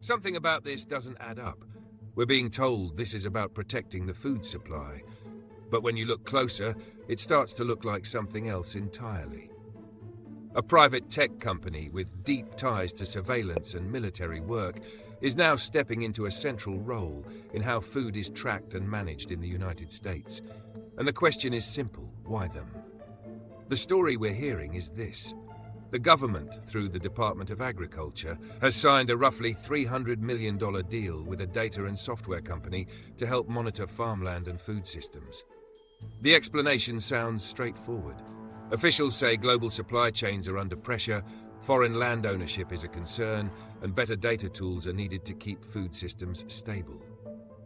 Something about this doesn't add up. We're being told this is about protecting the food supply. But when you look closer, it starts to look like something else entirely. A private tech company with deep ties to surveillance and military work is now stepping into a central role in how food is tracked and managed in the United States. And the question is simple: why them? The story we're hearing is this. The government, through the Department of Agriculture, has signed a roughly $300 million deal with a data and software company to help monitor farmland and food systems. The explanation sounds straightforward. Officials say global supply chains are under pressure, foreign land ownership is a concern, and better data tools are needed to keep food systems stable.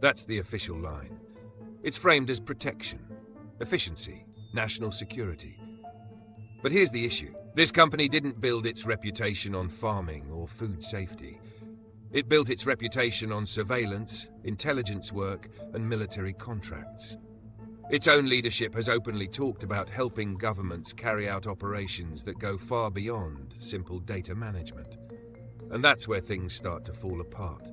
That's the official line. It's framed as protection, efficiency, national security. But here's the issue. This company didn't build its reputation on farming or food safety. It built its reputation on surveillance, intelligence work, and military contracts. Its own leadership has openly talked about helping governments carry out operations that go far beyond simple data management. And that's where things start to fall apart.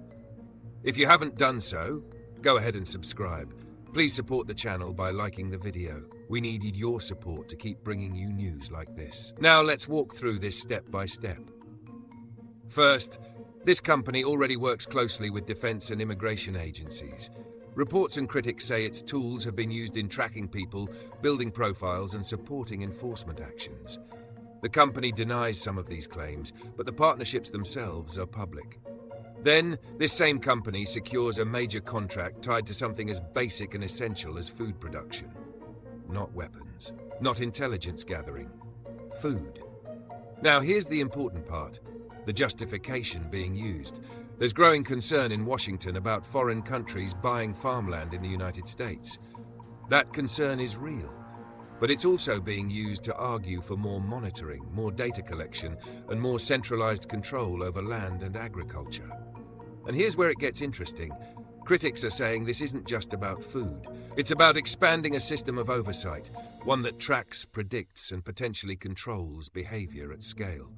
If you haven't done so, go ahead and subscribe. Please support the channel by liking the video. We needed your support to keep bringing you news like this. Now let's walk through this step by step. First, this company already works closely with defense and immigration agencies. Reports and critics say its tools have been used in tracking people, building profiles, and supporting enforcement actions. The company denies some of these claims, but the partnerships themselves are public. Then, this same company secures a major contract tied to something as basic and essential as food production. Not weapons, not intelligence gathering, food. Now here's the important part, the justification being used. There's growing concern in Washington about foreign countries buying farmland in the United States. That concern is real, but it's also being used to argue for more monitoring, more data collection, and more centralized control over land and agriculture. And here's where it gets interesting. Critics are saying this isn't just about food. It's about expanding a system of oversight, one that tracks, predicts, and potentially controls behavior at scale.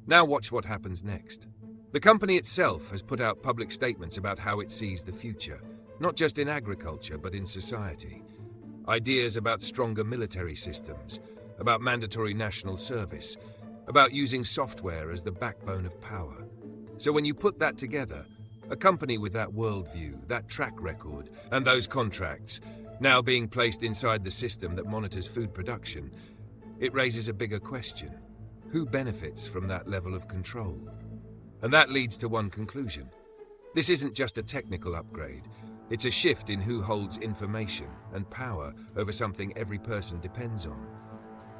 Now watch what happens next. The company itself has put out public statements about how it sees the future, not just in agriculture, but in society. Ideas about stronger military systems, about mandatory national service, about using software as the backbone of power. So when you put that together, a company with that worldview, that track record, and those contracts, now being placed inside the system that monitors food production, it raises a bigger question. Who benefits from that level of control? And that leads to one conclusion. This isn't just a technical upgrade. It's a shift in who holds information and power over something every person depends on.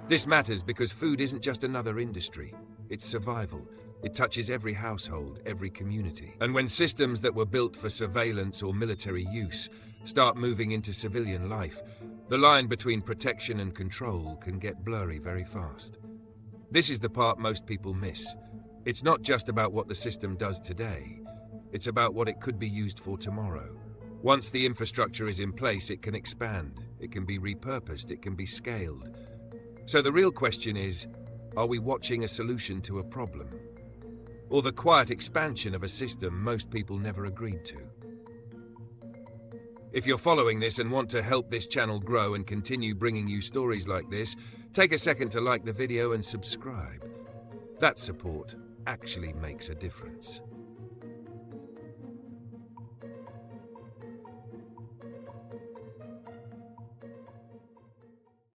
This matters because food isn't just another industry. It's survival. It touches every household, every community. And when systems that were built for surveillance or military use start moving into civilian life, the line between protection and control can get blurry very fast. This is the part most people miss. It's not just about what the system does today. It's about what it could be used for tomorrow. Once the infrastructure is in place, it can expand, it can be repurposed, it can be scaled. So the real question is, are we watching a solution to a problem? Or the quiet expansion of a system most people never agreed to? If you're following this and want to help this channel grow and continue bringing you stories like this, take a second to like the video and subscribe. That support actually makes a difference.